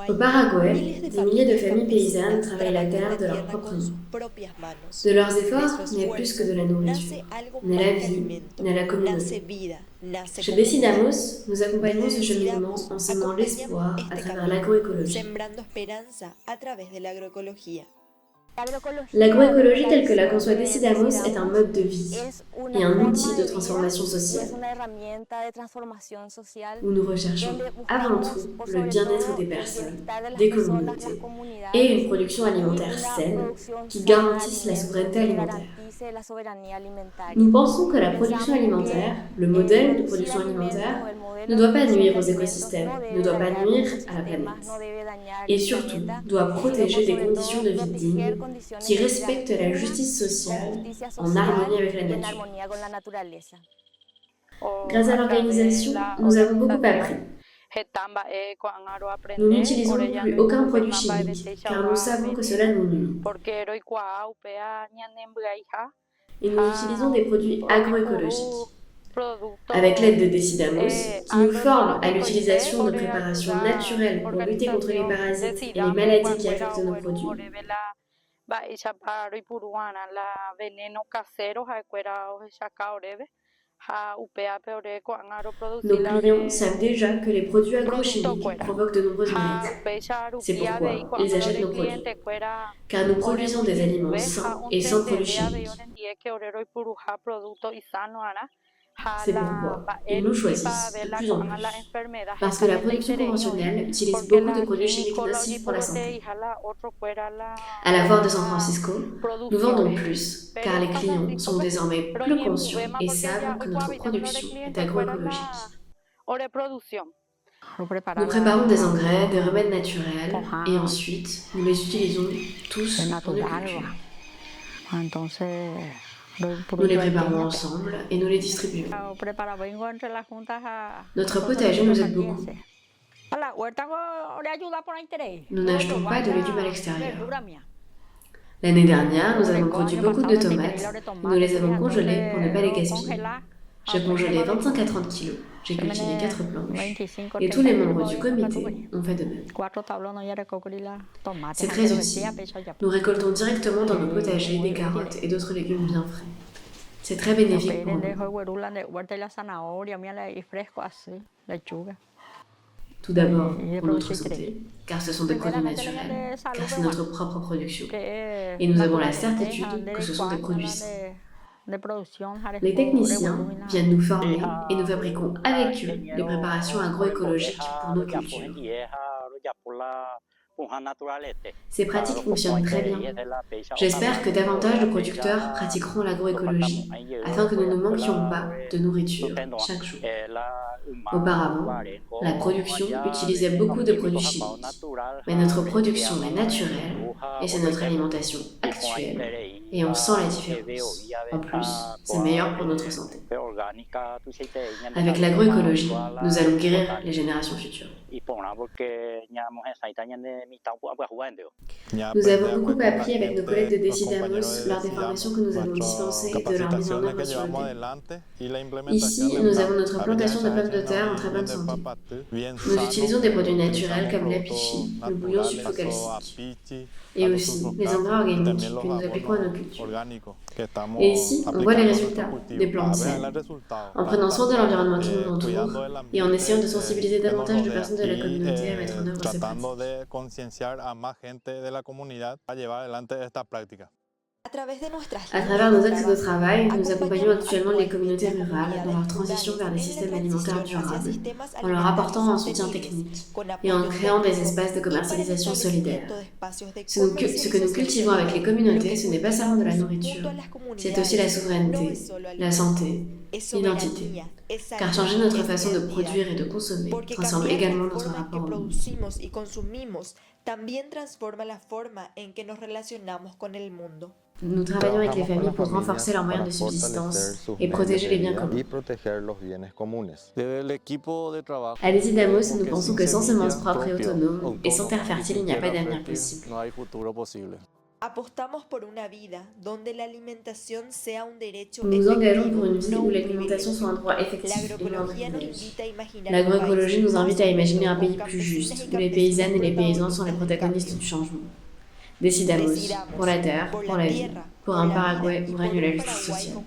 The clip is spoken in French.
Au Paraguay, des milliers de familles paysannes travaillent la terre de leurs propres mains. De leurs efforts n'est plus que de la nourriture, n'est la vie, n'est la communauté. Chez Decidamos, nous accompagnons ce cheminement en semant l'espoir à travers l'agroécologie. L'agroécologie telle que la conçoit Decidamos est un mode de vie et un outil de transformation sociale où nous recherchons avant tout le bien-être des personnes, des communautés et une production alimentaire saine qui garantisse la souveraineté alimentaire. Nous pensons que la production alimentaire, le modèle de production alimentaire, ne doit pas nuire aux écosystèmes, ne doit pas nuire à la planète. Et surtout, doit protéger des conditions de vie dignes qui respectent la justice sociale en harmonie avec la nature. Grâce à l'organisation, nous avons beaucoup appris. Nous n'utilisons plus aucun produit chimique car nous savons que cela nous nuit. Et nous utilisons des produits agroécologiques. Avec l'aide de Decidamos, qui nous forme à l'utilisation de préparations naturelles pour lutter contre les parasites et les maladies qui affectent nos produits. Nos clients savent déjà que les produits agrochimiques provoquent de nombreuses maladies. C'est pourquoi ils achètent nos produits, car nous produisons des aliments sains et sans produits chimiques. C'est pourquoi ils nous choisissent de plus en plus, parce que la production conventionnelle utilise beaucoup de produits chimiques nocifs pour la santé. À la foire de San Francisco, nous vendons plus, car les clients sont désormais plus conscients et savent que notre production est agroécologique. Nous préparons des engrais, des remèdes naturels, et ensuite, nous les utilisons tous pour nos cultures. Nous les préparons ensemble et nous les distribuons. Notre potager nous aide beaucoup. Nous n'achetons pas de légumes à l'extérieur. L'année dernière, nous avons produit beaucoup de tomates et nous les avons congelées pour ne pas les gaspiller. J'ai congelé 25 à 30 kilos, j'ai cultivé 4 planches et tous les membres du comité ont fait de même. C'est très utile. Nous récoltons directement dans nos potagers des carottes et d'autres légumes bien frais. C'est très bénéfique pour nous. Tout d'abord pour notre santé, car ce sont des produits naturels, car c'est notre propre production. Et nous avons la certitude que ce sont des produits sains. Les techniciens viennent nous former et nous fabriquons avec eux des préparations agroécologiques pour nos cultures. Ces pratiques fonctionnent très bien. J'espère que davantage de producteurs pratiqueront l'agroécologie afin que nous ne manquions pas de nourriture chaque jour. Auparavant, la production utilisait beaucoup de produits chimiques, mais notre production est naturelle et c'est notre alimentation actuelle et on sent la différence. En plus, c'est meilleur pour notre santé. Avec l'agroécologie, nous allons guérir les générations futures. Nous avons beaucoup appris avec nos collègues de Decidamos lors des formations que nous avons dispensées et de leur mise en œuvre sur le terrain. Ici, nous avons notre plantation de pommes de terre en très bonne santé. Nous utilisons des produits naturels comme l'apichi, le bouillon sulfocalcique, et aussi les engrais organiques que nous appliquons à nos cultures. Et ici, on voit les résultats, des plantes saines, en prenant soin de l'environnement qui nous entoure et en essayant de sensibiliser davantage de personnes de la communauté à mettre en œuvre ces pratiques. À travers nos axes de travail, nous accompagnons actuellement les communautés rurales dans leur transition vers des systèmes alimentaires durables, en leur apportant un soutien technique et en créant des espaces de commercialisation solidaires. Ce que nous cultivons avec les communautés, ce n'est pas seulement de la nourriture, c'est aussi la souveraineté, la santé, l'identité. Car changer notre façon de produire et de consommer transforme également notre rapport au monde. Nous travaillons avec les familles pour renforcer leurs moyens de subsistance et protéger les biens communs. À Decidamos, nous pensons que sans semences propres et autonomes et sans terre fertile, il n'y a pas d'avenir possible. Nous nous engageons pour une vie où l'alimentation soit un droit effectif et non un privilège. L'agroécologie nous invite à imaginer un pays plus juste, où les paysannes et les paysans sont les protagonistes du changement. Decidamos, pour la terre, pour la vie, pour un Paraguay où règne la justice sociale.